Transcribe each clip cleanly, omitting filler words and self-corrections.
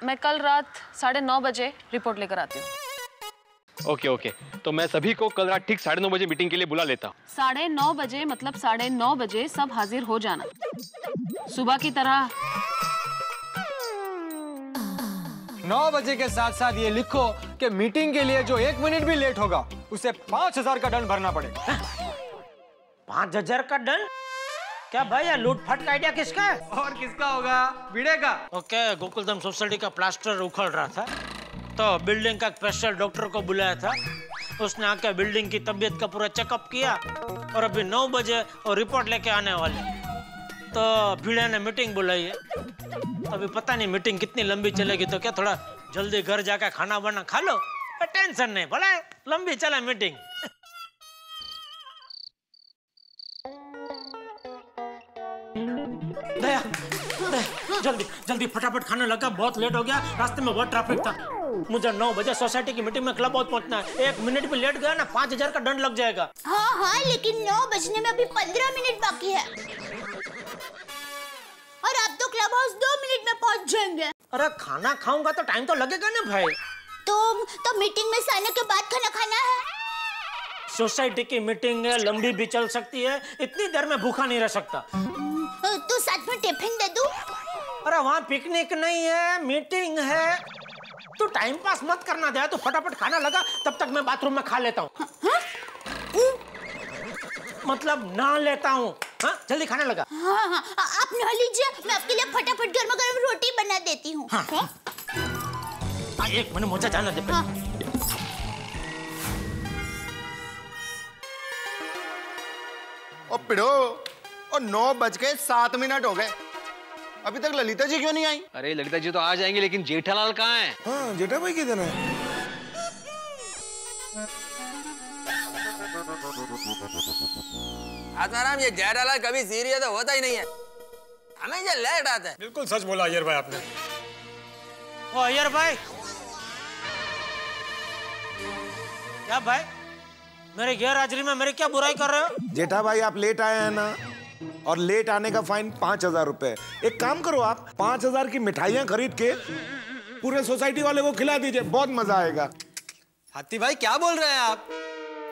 मैं कल रात 9:30 बजे रिपोर्ट लेकर आती हूँ। ओके ओके, तो मैं सभी को कल रात ठीक 9:30 बजे मीटिंग के लिए बुला लेता हूँ। 9:30 बजे मतलब 9:30 बजे सब हाजिर हो जाना, सुबह की तरह। 9 बजे के साथ साथ ये लिखो कि मीटिंग के लिए जो 1 मिनट भी लेट होगा उसे 5,000 का दंड भरना पड़ेगा। 5,000 का दंड? क्या भाई, ये लूटपाट का आइडिया किसका है? और किसका होगा? भिड़े का। ओके, गोकुलधाम सोसाइटी का प्लास्टर उखड़ रहा था तो बिल्डिंग का स्पेशल डॉक्टर को बुलाया था। उसने आके बिल्डिंग की तबीयत का पूरा चेकअप किया और अभी 9 बजे और रिपोर्ट लेके आने वाले। तो भिड़े ने मीटिंग बुलाई है। अभी पता नहीं मीटिंग कितनी लंबी चलेगी, तो क्या थोड़ा जल्दी घर जाकर खाना वाना खा लो। टेंशन नहीं, भले लंबी चले मीटिंग। दया, जल्दी जल्दी फटाफट खाना लगा, बहुत लेट हो गया, रास्ते में बहुत ट्रैफिक था। मुझे 9 बजे सोसाइटी की मीटिंग में क्लब हाउस पहुंचना है। 1 मिनट भी लेट गया ना 5,000 का दंड लग जाएगा। हाँ हाँ, लेकिन 9 बजने में अभी 15 मिनट बाकी है और आप तो क्लब हाउस 2 मिनट में पहुंच जाएंगे। अरे खाना खाऊंगा तो टाइम तो लगेगा ना भाई। तो मीटिंग में से आने के बाद खाना खाना है। सोसाइटी की मीटिंग है, लंबी भी चल सकती है, इतनी देर में भूखा नहीं रह सकता। तो साथ में टिफिन दे दूं? अरे वहाँ पिकनिक नहीं है, मीटिंग है। तू टाइम पास मत करना दे, तो फटाफट खाना लगा, तब तक मैं बाथरूम में खा लेता हूँ। मतलब नहा लेता हूँ। हाँ, जल्दी खाना लगा। हाँ हाँ, आप नहा लीजिए, मैं आपके लिए फटाफट गर्मा गर्म रोटी बना देती हूँ। हाँ। एक मिनट मुझे जाना दे। हाँ। और पिढ़ो, और 9:07 हो गए, अभी तक ललिता जी क्यों नहीं आई? अरे ललिता जी तो आ जाएंगे, लेकिन जेठालाल कहाँ हैं? हाँ, जेठा भाई किधर है? आत्माराम, ये जेठालाल कभी सीरियस तो होता ही नहीं है, हमेशा लेट आता है। बिल्कुल सच बोला अय्यर भाई आपने। ओ अय्यर भाई, क्या भाई, मेरे गैर हाजिरी में मेरी क्या बुराई कर रहे हो? जेठा भाई आप लेट आए हैं ना, और लेट आने का फाइन 5,000 रुपए। एक काम करो, आप 5,000 की मिठाइयाँ खरीद के पूरे सोसाइटी वाले को खिला दीजिए, बहुत मजा आएगा। हाथी भाई क्या बोल रहे हैं आप?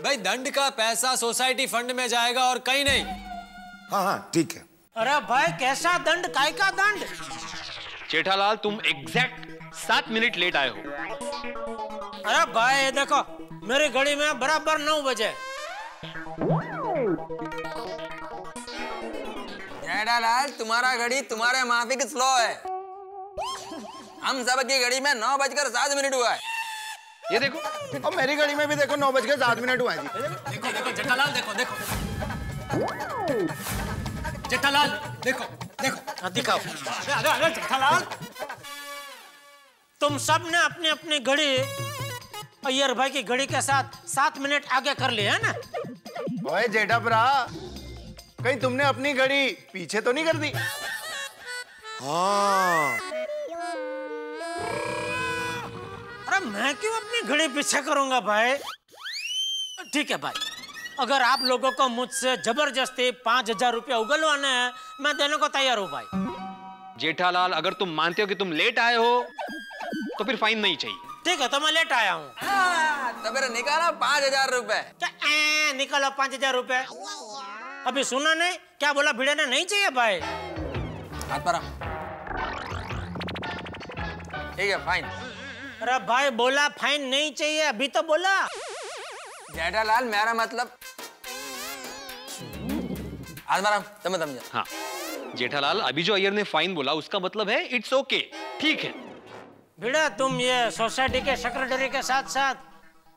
भाई दंड का पैसा सोसाइटी फंड में जाएगा और कहीं नहीं। हाँ हाँ ठीक है। अरे भाई कैसा दंड, काय का दंड? जेठालाल तुम एग्जैक्ट 7 मिनट लेट आए हो। अरे भाई ये देखो, मेरी घड़ी में बराबर 9 बजे। जेठालाल, तुम्हारा घड़ी तुम्हारे माफिक स्लो है। हम सबकी घड़ी में 9:07 हुआ है। ये देखो, और मेरी घड़ी में भी देखो 9:07 हुआ है जी। देखो देखो जेठालाल, देखो देखो जेठालाल, देखो देखो दिखाओ। अरे जेठालाल, तुम सब ने अपनी अपनी घड़ी अय्यर भाई की घड़ी के साथ 7 मिनट आगे कर लिए है ना? ओए जेठा भरा, कहीं तुमने अपनी घड़ी पीछे तो नहीं कर दी? हाँ। अरे मैं क्यों अपनी घड़ी पीछे करूंगा भाई? ठीक है भाई, अगर आप लोगों को मुझसे जबरदस्ती 5,000 रुपया उगलवाने हैं, मैं देने को तैयार हूँ भाई। जेठालाल अगर तुम मानते हो कि तुम लेट आए हो तो फिर फाइन नहीं चाहिए। ठीक है, तो मैं लेट आया हूँ। तो फिर निकालो 5,000 रुपए। क्या निकालो 5,000 रुपए? अभी सुना नहीं क्या बोला भिड़े ने? नहीं चाहिए भाई। ठीक है, फाइन। अरे भाई बोला फाइन नहीं चाहिए, अभी तो बोला। जेठालाल मेरा मतलब आत्माराम तुम्हें समझा। हाँ जेठालाल, अभी जो अय्यर ने फाइन बोला उसका मतलब है इट्स ओके, ठीक है। भिड़ा, तुम ये सोसाइटी के सेक्रेटरी के साथ साथ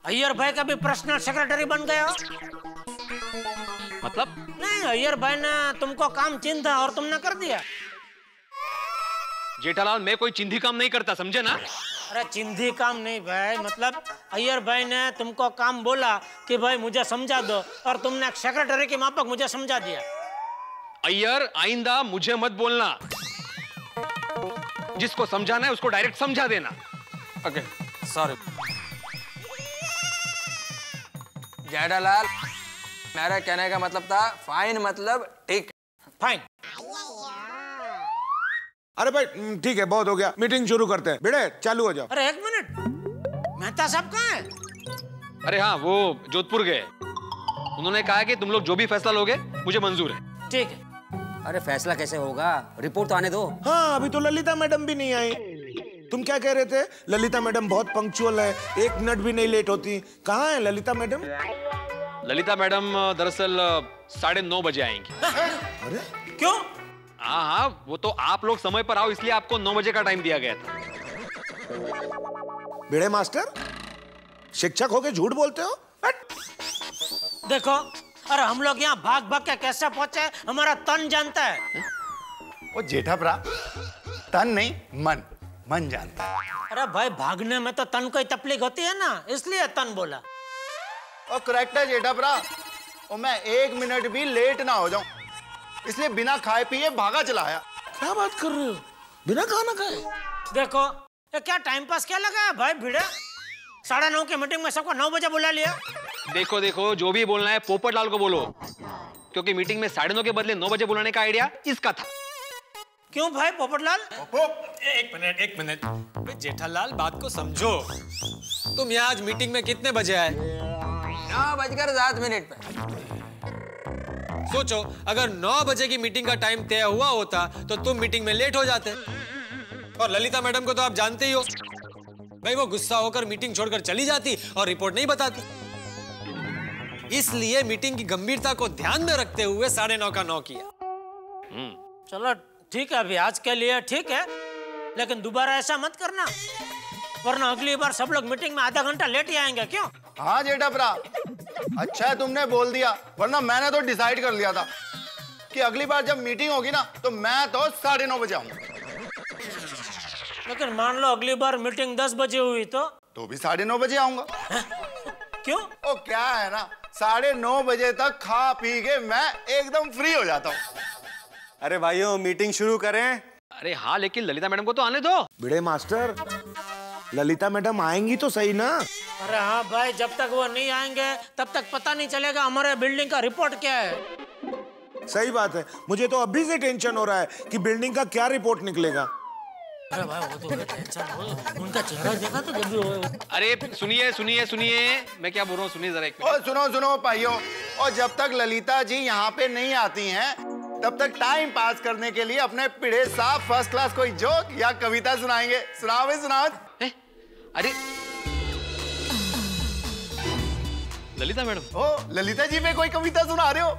अय्यर भाई का भी पर्सनल सेक्रेटरी बन गए हो। मतलब? नहीं, अय्यर भाई ने तुमको काम चिन्ह था और तुमने कर दिया। जेठालाल मैं कोई चिंधी काम नहीं करता, समझे ना? अरे चिंधी काम नहीं भाई, मतलब अय्यर भाई ने तुमको काम बोला कि भाई मुझे समझा दो, और तुमने एक सेक्रेटरी के माफक मुझे समझा दिया। अय्यर आइंदा मुझे मत बोलना, जिसको समझाना है उसको डायरेक्ट समझा देना। Okay, sorry. जेठालाल, मेरा कहने का मतलब था फाइन मतलब ठीक। फाइन। अरे भाई ठीक है, बहुत हो गया, मीटिंग शुरू करते हैं। भिड़े चालू हो जाओ। अरे एक मिनट, मेहता साहब कहाँ है? अरे हाँ, वो जोधपुर गए। उन्होंने कहा कि तुम लोग जो भी फैसला लोगे मुझे मंजूर है। ठीक है। अरे फैसला कैसे होगा, रिपोर्ट तो आने दो। हाँ, अभी तो ललिता मैडम भी नहीं आई। तुम क्या कह रहे थे? ललिता मैडम बहुत पंक्चुअल है, 1 मिनट भी नहीं लेट होती। कहाँ है ललिता मैडम? ललिता मैडम दरअसल 9:30 बजे आएंगी। अरे क्यों? हाँ हाँ, वो तो आप लोग समय पर आओ इसलिए आपको 9 बजे का टाइम दिया गया था। भिड़े मास्टर, शिक्षक होके झूठ बोलते हो? देखो, अरे हम लोग यहाँ भाग भाग के कैसे पहुंचे हमारा तन जानता है। वो जेठा भरा, तन नहीं मन जानता है। अरे भाई, भागने में तो तन को ही तकलीफ होती है ना, इसलिए तन बोला। और करेक्ट है जेठा भरा, और मैं 1 मिनट भी लेट ना हो जाऊं, इसलिए बिना खाए पिए भागा चला आया। क्या बात कर रहे हो? बिना खाना खाए? देखो, ये क्या टाइम पास क्या लगा है भाई भिड़े? 9:30 की मीटिंग में सबको 9 बजे बुला लिया। देखो देखो, जो भी बोलना है पोपटलाल को बोलो, क्योंकि मीटिंग में 9:30 के बदले 9 बजे बुलाने का आइडिया इसका था। क्यों भाई पोपटलाल? एक मिनट जेठालाल, बात को समझो। तुम यहाँ आज मीटिंग में कितने बजे आए? 9:07 पे। सोचो, अगर 9 बजे की मीटिंग का टाइम तय हुआ होता तो तुम मीटिंग में लेट हो जाते। और ललिता मैडम को तो आप जानते ही हो भाई, वो गुस्सा होकर मीटिंग छोड़कर चली जाती और रिपोर्ट नहीं बताती। इसलिए मीटिंग की गंभीरता को ध्यान में रखते हुए 9:30 का 9 किया। चलो ठीक है, अभी आज के लिए ठीक है, लेकिन दोबारा ऐसा मत करना, वरना अगली बार सब लोग मीटिंग में आधा घंटा लेट ही आएंगे। क्यों? हाँ जेठा भरा, अच्छा है तुमने बोल दिया, वरना मैंने तो डिसाइड कर लिया था कि अगली बार जब मीटिंग होगी ना तो मैं तो 9:30 बजे आऊंगा। लेकिन मान लो अगली बार मीटिंग 10 बजे हुई तो भी 9:30 बजे आऊंगा। क्यों? ओ क्या है ना, 9:30 बजे तक खा पी के मैं एकदम फ्री हो जाता हूँ। अरे भाइयों, मीटिंग शुरू करें। अरे हाँ, लेकिन ललिता मैडम को तो आने दो। भिड़े मास्टर, ललिता मैडम आएंगी तो सही ना? अरे हाँ भाई, जब तक वो नहीं आएंगे तब तक पता नहीं चलेगा हमारे बिल्डिंग का रिपोर्ट क्या है। सही बात है, मुझे तो अभी से टेंशन हो रहा है कि बिल्डिंग का क्या रिपोर्ट निकलेगा। अरे भाई, वो तो टेंशन हो, उनका चेहरा देखा तो जब भी हो। अरे सुनिए सुनिए सुनिए, मैं क्या बोल रहा हूँ, सुनिए जरा एक मिनट। और सुनो भाइयों, और जब तक ललिता जी यहाँ पे नहीं आती हैं तब तक टाइम पास करने के लिए अपने पिढ़े साहब फर्स्ट क्लास कोई जोक या कविता सुनाएंगे। सुनाओ भाई, सुनाओ। अरे ललिता मैडम, ओ ललिता जी पे कोई कविता सुना रहे हो?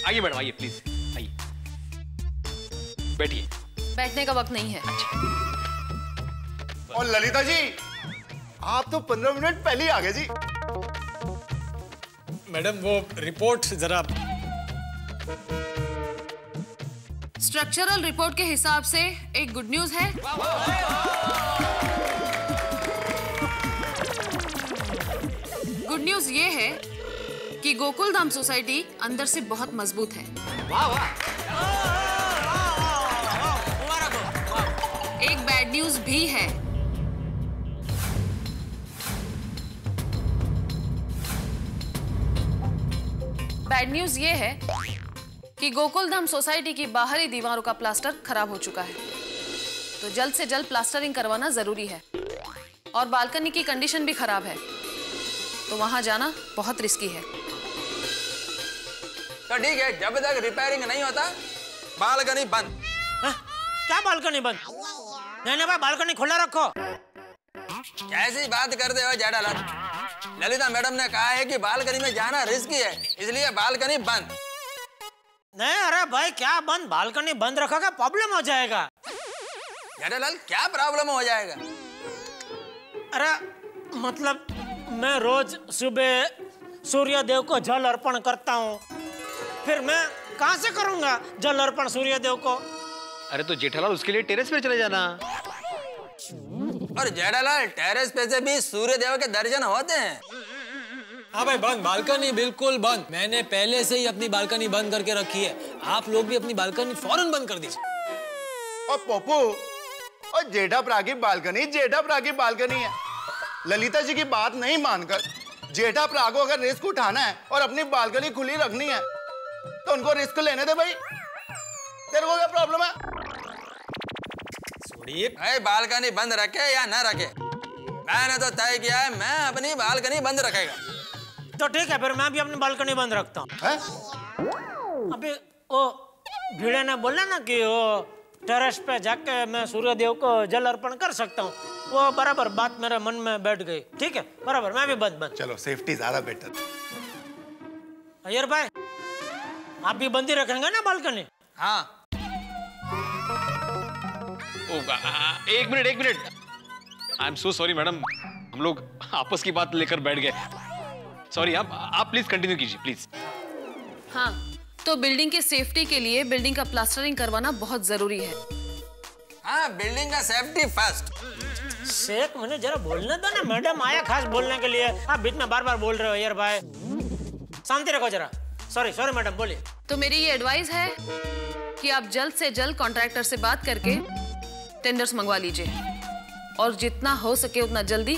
आइए मैडम, आइए प्लीज, आइए बैठिए। बैठने का वक्त नहीं है। और ललिता जी, आप तो 15 मिनट पहले ही आ गए जी। मैडम, वो रिपोर्ट जरा। स्ट्रक्चरल रिपोर्ट के हिसाब से एक गुड न्यूज है। गुड न्यूज ये है कि गोकुलधाम सोसाइटी अंदर से बहुत मजबूत है। एक बैड न्यूज भी है। बैड न्यूज ये है कि गोकुलधाम सोसाइटी की बाहरी दीवारों का प्लास्टर खराब हो चुका है, तो जल्द से जल्द प्लास्टरिंग करवाना जरूरी है। और बालकनी की कंडीशन भी खराब है, तो वहां जाना बहुत रिस्की है। तो ठीक है, जब तक रिपेयरिंग नहीं होता बालकनी बंद। क्या बालकनी बंद? नहीं भाई, बालकनी खुला रखो। कैसी बात करते हो जेठालाल? ललिता मैडम ने कहा है कि बालकनी में जाना रिस्की है, इसलिए बालकनी बंद। नहीं, अरे भाई क्या बंद? बालकनी बंद रखोगे प्रॉब्लम हो जाएगा। जेठालाल, क्या प्रॉब्लम हो जाएगा? अरे मतलब मैं रोज सुबह सूर्य देव को जल अर्पण करता हूँ, फिर मैं कहाँ से करूँगा जल अर्पण सूर्य देव को? अरे तो जेठालाल, उसके लिए टेरेस पे चले जाना। और जेठालाल, टेरेस पे से भी सूर्य देव के दर्शन होते हैं। हाँ भाई, बंद बालकनी, बिल्कुल बंद। मैंने पहले से ही अपनी बालकनी बंद करके रखी है। आप लोग भी अपनी बालकनी फौरन बंद कर दीजिए। और पप्पू, और जेठा भरा की बालकनी जेठा भरा की बालकनी है। ललिता जी की बात नहीं मानकर जेठा प्रा को अगर रिस्क उठाना है और अपनी बालकनी खुली रखनी है तो उनको रिस्क लेने दे भाई। तेरे को क्या प्रॉब्लम है? भाई बालकनी बंद रखे या ना रखे, मैंने तो तय किया है मैं अपनी बालकनी बंद रखेगा। तो ठीक है, फिर मैं भी अपनी बालकनी बंद रखता हूँ। अभी वो भिड़े ने बोला ना कि वो टेरेस पे जाके मैं सूर्यदेव को जल अर्पण कर सकता हूँ, वो बराबर बात मेरे मन में बैठ गई। ठीक है, बराबर, मैं भी बंद। चलो सेफ्टी ज्यादा बेटर। अय्यर भाई, आप भी बंद ही रखेंगे ना बालकनी? हाँ। एक minute, I am so sorry madam, हम लोग आपस की बात लेकर बैठ गए। सॉरी, आप प्लीज कंटिन्यू कीजिए प्लीज। हाँ, तो बिल्डिंग की सेफ्टी के लिए बिल्डिंग का प्लास्टरिंग करवाना बहुत जरूरी है। हाँ, बिल्डिंग का सेफ्टी फर्स्ट। शेख, मुझे जरा बोलने दो ना, मैडम आया खास बोलने के लिए, आप बीच में बार बोल रहे हो। अय्यर भाई शांति रखो जरा। सॉरी मैडम, बोलिए। तो मेरी ये एडवाइस है कि आप जल्द से जल्द कॉन्ट्रैक्टर से बात करके टेंडर्स मंगवा लीजिए और जितना हो सके उतना जल्दी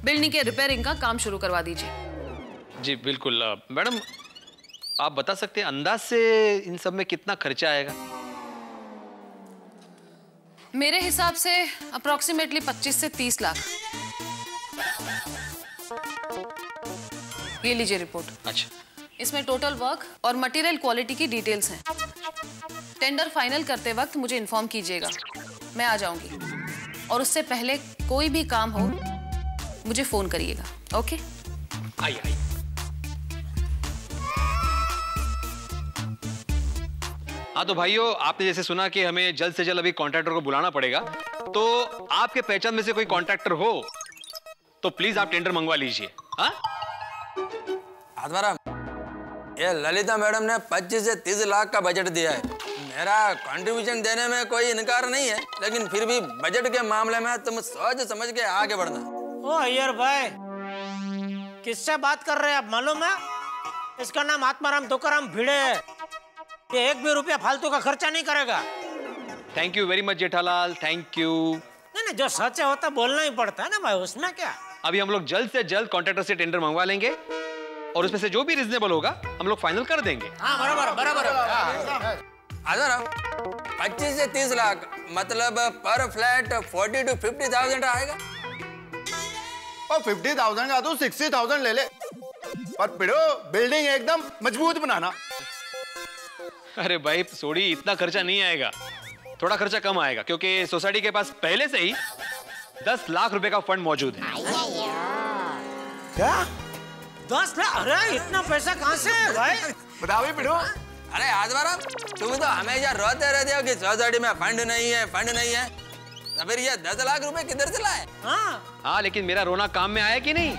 बिल्डिंग के रिपेयरिंग का काम शुरू करवा दीजिए। जी बिल्कुल। मैडम, आप बता सकते हैं अंदाज से इन सब में कितना खर्चा आएगा? मेरे हिसाब से अप्रोक्सीमेटली 25 से 30 लाख। ये लीजिए रिपोर्ट। अच्छा। इसमें टोटल वर्क और मटेरियल क्वालिटी की डिटेल्स हैं। टेंडर फाइनल करते वक्त मुझे इन्फॉर्म कीजिएगा, मैं आ जाऊंगी। और उससे पहले कोई भी काम हो मुझे फोन करिएगा। ओके? आइए। हाँ तो भाइयों, आपने जैसे सुना कि हमें जल्द से जल्द अभी कॉन्ट्रैक्टर को बुलाना पड़ेगा, तो आपके पहचान में से कोई कॉन्ट्रैक्टर हो तो प्लीज आप टेंडर मंगवा लीजिए। हाँ, ये ललिता मैडम ने 25 से 30 लाख का बजट दिया है। मेरा कंट्रीब्यूशन देने में कोई इनकार नहीं है, लेकिन फिर भी बजट के मामले में तुम सोच समझ के आगे बढ़ना। ओ अय्यर भाई, किससे बात कर रहे हैं आप मालूम है? इसका नाम आत्माराम तुकाराम भिड़े है। ये एक भी रुपया फालतू का खर्चा नहीं करेगा। Thank you very much Jethalal, thank you. नहीं, जो सच है होता बोलना ही पड़ता है ना भाई, उसमें क्या। अभी हम लोग जल्द से जल्द कॉन्ट्रैक्टर से टेंडर मंगवा लेंगे और उसमें से जो भी रिजनेबल होगा हम लोग फाइनल कर देंगे। हाँ, बराबर। 25 से 30 लाख मतलब पर फ्लैट 40 to 50,000 आएगा। और 50,000 का तो 60,000 ले ले, पर पिड़ो बिल्डिंग एकदम मजबूत बनाना। अरे भाई सोडी, इतना खर्चा नहीं आएगा, थोड़ा खर्चा कम आएगा, क्योंकि सोसाइटी के पास पहले से ही 10 लाख रुपए का फंड मौजूद है। क्या? 10 लाख? अरे इतना पैसा कहाँ से है भाई? बताओ पिड़ो। अरे आजवारा, तुम तो हमेशा रोते रहते हो कि सोसाइटी में फंड नहीं है। तो फिर ये 10 लाख रुपए किधर से लाए? हाँ, लेकिन मेरा रोना काम में आया कि नहीं?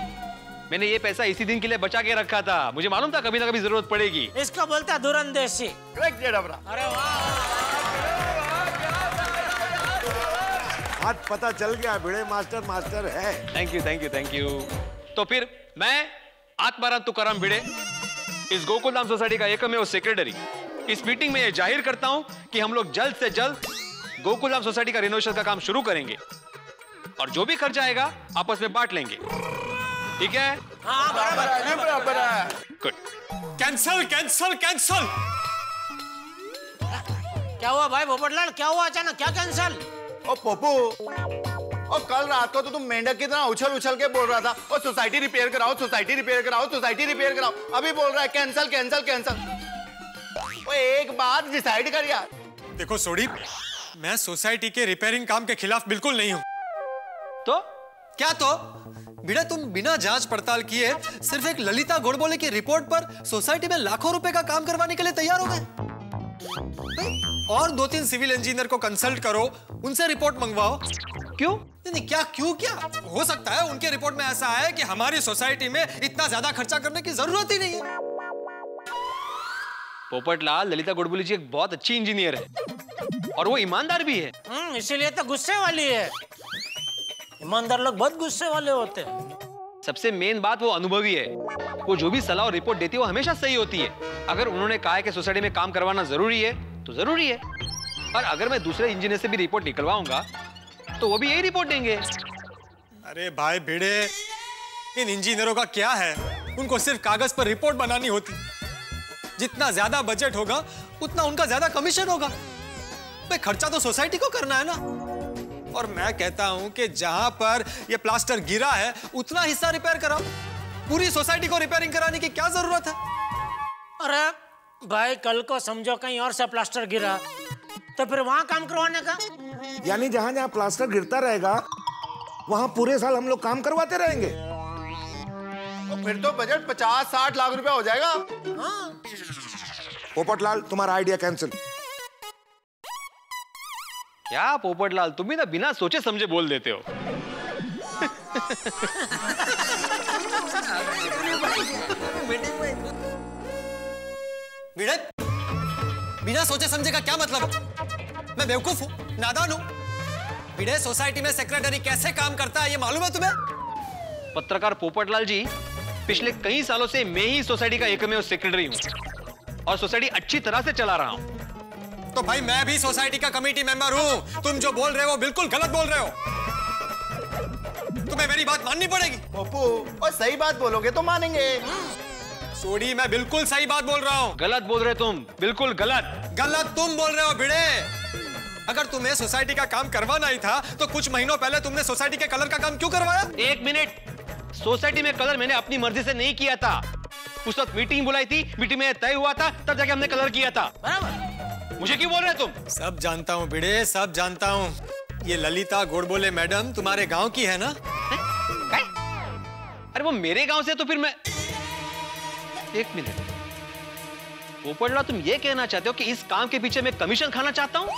मैंने ये पैसा इसी दिन के लिए बचा के रखा था, मुझे मालूम था कभी ना कभी जरूरत पड़ेगी। इसको बोलते हैं दूरंदेशी। अरे आज पता चल गया भिड़े मास्टर है। Thank you. तो फिर मैं आत्माराम तुकाराम भिड़े, इस गोकुलधाम सोसाइटी का एकमेव सेक्रेटरी, इस मीटिंग में यह जाहिर करता हूं कि हम लोग जल्द से जल्द गोकुलधाम सोसाइटी का रिनोवेशन का काम शुरू करेंगे और जो भी खर्चा आएगा आपस में बांट लेंगे। ठीक है? हाँ, बराबर है। गुड। कैंसल। क्या हुआ भाई पोपटलाल, क्या हुआ अचानक, क्या कैंसल? ओ पोपू, और कल रात को तो तुम मेंढक की तरह उछल के बोल रहा था, और सोसाइटी रिपेयर कराओ। अभी बोल रहा है कैंसल। ओ एक बात डिसाइड कर यार। देखो सोडी, मैं सोसाइटी के रिपेयरिंग काम के खिलाफ बिल्कुल नहीं हूं। तो क्या तो भिड़ा, तुम बिना जांच पड़ताल किए सिर्फ एक ललिता गोडबोले की रिपोर्ट पर सोसाइटी में लाखों रुपए का काम करवाने के लिए तैयार हो गए? और 2-3 सिविल इंजीनियर को कंसल्ट करो, उनसे रिपोर्ट मंगवाओ। क्यों? नहीं, क्या हो सकता है उनके रिपोर्ट में ऐसा है कि हमारी सोसाइटी में इतना ज्यादा खर्चा करने की जरूरत ही नहीं है। पोपटलाल, ललिता गोडबोले जी एक बहुत अच्छी इंजीनियर है और वो ईमानदार भी है। इसीलिए तो गुस्से वाली है। ईमानदार लोग बहुत गुस्से वाले होते हैं। सबसे मेन बात वो अनुभवी है, वो जो भी सलाह और रिपोर्ट देती है वो हमेशा सही होती है। अगर उन्होंने कहा है कि सोसाइटी में काम करवाना जरूरी है तो जरूरी है, और अगर मैं दूसरे इंजीनियर से भी रिपोर्ट निकलवाऊंगा तो वो भी यही रिपोर्ट देंगे। अरे भाई भिड़े, इन इंजीनियरों का क्या है, उनको सिर्फ कागज पर रिपोर्ट बनानी होती। जितना ज्यादा बजट होगा उतना उनका ज्यादा कमीशन होगा। भाई खर्चा तो सोसाइटी को करना है ना। और मैं कहता हूं कि जहां पर ये प्लास्टर गिरा है उतना हिस्सा रिपेयर कराओ। पूरी सोसाइटी को रिपेयरिंग कराने की क्या जरूरत है? अरे भाई कल को समझो कहीं और से प्लास्टर गिरा तो फिर वहां काम करवाने का? यानी जहां जहां प्लास्टर गिरता रहेगा वहां पूरे साल हम लोग काम करवाते रहेंगे। तो फिर तो बजट 50-60 लाख रुपया हो जाएगा। हाँ। पोपटलाल, तुम्हारा आइडिया कैंसिल। क्या पोपटलाल, तुम भी ना बिना सोचे समझे बोल देते हो। भिड़े, बिना सोचे समझे का क्या मतलब? मैं बेवकूफ हूं, नादान हूं? भिड़े, सोसाइटी में सेक्रेटरी कैसे काम करता है ये मालूम है तुम्हें? पत्रकार पोपटलाल जी, पिछले कई सालों से मैं ही सोसाइटी का एकमेव सेक्रेटरी हूं और सोसाइटी अच्छी तरह से चला रहा हूं। तो भाई मैं भी सोसाइटी का कमेटी मेंबर हूं। तुम जो बोल रहे हो बिल्कुल गलत बोल रहे हो। तुम्हें मेरी बात माननी पड़ेगी। पप्पू, और सही बात बोलोगे तो मानेंगे। सोडी, मैं बिल्कुल सही बात बोल रहा हूं। गलत बोल रहे तुम, बिल्कुल गलत। गलत तुम बोल रहे हो भिड़े। अगर तुम्हें सोसाइटी का काम करवाना ही था तो कुछ महीनों पहले तुमने सोसाइटी के कलर का काम क्यों करवाया? एक मिनट, सोसाइटी में कलर मैंने अपनी मर्जी से नहीं किया था। उस वक्त मीटिंग बुलाई थी, मीटिंग में तय हुआ था, तब जाके हमने कलर किया था। बराबर। मुझे क्यों बोल रहे तुम? सब जानता हूँ भिड़े, सब जानता हूँ। ये ललिता गोडबोले मैडम तुम्हारे गांव की है ना? अरे वो मेरे गांव से तो फिर मैं... एक मिनट, पोपटलाल, तुम ये कहना चाहते हो कि इस काम के पीछे मैं कमीशन खाना चाहता हूं?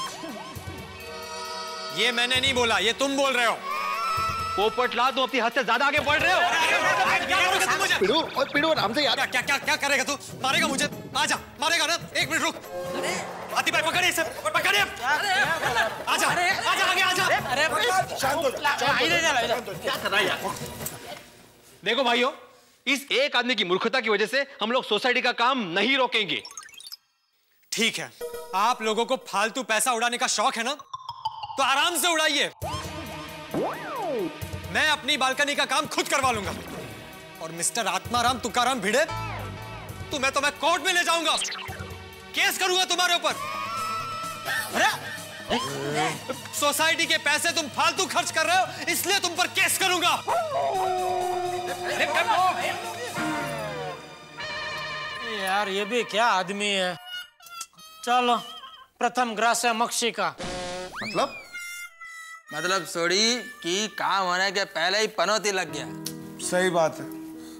ये मैंने नहीं बोला, ये तुम बोल रहे हो। पोपटलाल, तुम अपनी हद से ज्यादा आगे बढ़ रहे हो। पिड़ू, और पिड़ू आराम से यार। क्या क्या क्या करेगा तू? मारेगा मुझे? आजा, मारेगा ना? एक मिनट रुक। आती भाई पकड़िए इसे, पकड़िए। आजा, आजा आगे आजा। शांत हो जाओ। क्या कर रहा है यार? देखो भाइयों, इस एक आदमी की मूर्खता की वजह से हम लोग सोसाइटी का काम नहीं रोकेंगे। ठीक है, आप लोगों को फालतू पैसा उड़ाने का शौक है ना, तो आराम से उड़ाइए। मैं अपनी बालकनी का काम खुद करवा लूंगा। और मिस्टर आत्माराम तुकाराम भिड़े, तुम्हें तो मैं कोर्ट में ले जाऊंगा, केस करूंगा तुम्हारे ऊपर। सोसाइटी के पैसे तुम फालतू खर्च कर रहे हो, इसलिए तुम पर केस करूंगा। यार ये भी क्या आदमी है। चलो, प्रथम ग्रास है मक्षी का। मतलब सोडी की काम होने के पहले ही पनौती लग गया। सही बात है।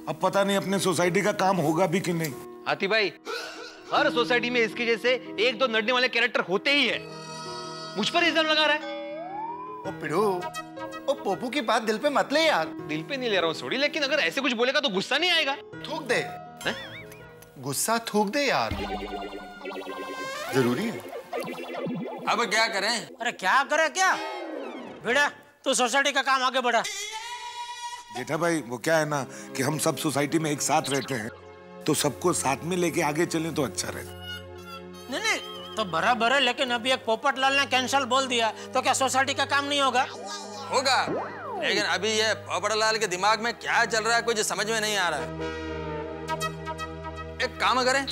अब पता नहीं अपने सोसाइटी का काम होगा भी कि नहीं। हाथी भाई, हर सोसाइटी में इसके जैसे एक दो नड़ने वाले कैरेक्टर होते ही है। मुझ पर इल्जाम लगा रहा है। ओ पिड़ू, ओ पोपू की बात दिल पे मत ले यार। दिल पे नहीं ले रहा हूँ सोडी, लेकिन अगर ऐसे कुछ बोलेगा तो गुस्सा नहीं आएगा? थूक दे। गुस्सा थूक दे यार, जरूरी है। अब क्या करें? अरे क्या करे क्या? भिड़ा, तू सोसाइटी का काम आगे बढ़ा। जेठा भाई, वो क्या है ना कि हम सब सोसाइटी में एक साथ रहते हैं, तो सबको साथ में लेके आगे चलें तो अच्छा रहे। नहीं नहीं, तो बराबर है, लेकिन अभी एक पोपटलाल ने कैंसल बोल दिया तो क्या सोसाइटी का काम नहीं होगा? होगा, लेकिन अभी ये पोपटलाल के दिमाग में क्या चल रहा है कुछ समझ में नहीं आ रहा है। एक काम करें,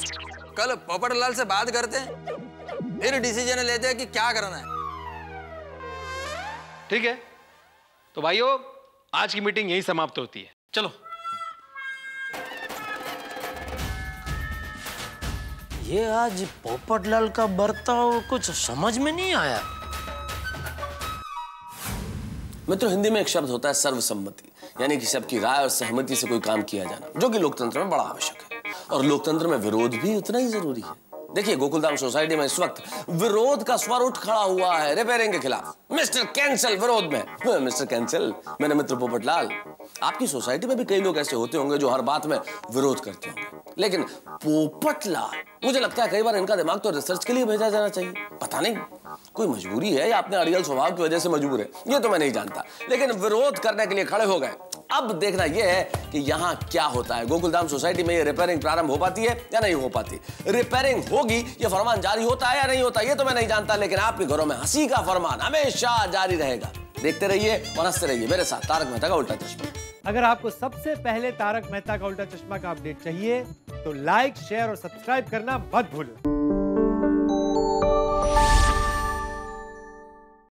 कल पोपटलाल से बात करते हैं, फिर डिसीजन लेते हैं कि क्या करना है। ठीक है, तो भाइयों आज की मीटिंग यहीं समाप्त होती है। चलो। ये आज पोपटलाल का बर्ताव कुछ समझ में नहीं आया। मित्रों, हिंदी में एक शब्द होता है सर्वसम्मति, यानी कि सबकी राय और सहमति से कोई काम किया जाना, जो कि लोकतंत्र में बड़ा आवश्यक है। और लोकतंत्र में विरोध भी उतना ही जरूरी है। देखिए, गोकुलधाम सोसाइटी में इस वक्त विरोध का स्वर उठ खड़ा हुआ है रिपेयरिंग के खिलाफ। मिस्टर कैंसल विरोध में। मिस्टर कैंसल, मेरे मित्र पोपटलाल, आपकी सोसाइटी में भी कई लोग ऐसे होते होंगे जो हर बात में विरोध करते होंगे, लेकिन पोपटलाल, मुझे लगता है कई बार इनका दिमाग तो रिसर्च के लिए भेजा जाना चाहिए। पता नहीं कोई मजबूरी है या अपने अड़ियल स्वभाव की वजह से मजबूर है, ये तो मैं नहीं जानता, लेकिन विरोध करने के लिए खड़े हो गए। अब देखना यह है कि यहाँ क्या होता है। गोकुलधाम सोसाइटी में ये रिपेयरिंग प्रारंभ हो पाती है या नहीं हो पाती? रिपेयरिंग होगी, ये फरमान जारी होता है या नहीं होता, ये तो मैं नहीं जानता, लेकिन आपके घरों में हंसी का फरमान हमेशा जारी रहेगा। देखते रहिए और हंसते रहिए मेरे साथ तारक मेहता का उल्टा चश्मा। अगर आपको सबसे पहले तारक मेहता का उल्टा चश्मा का अपडेट चाहिए तो लाइक, शेयर और सब्सक्राइब करना मत भूलें।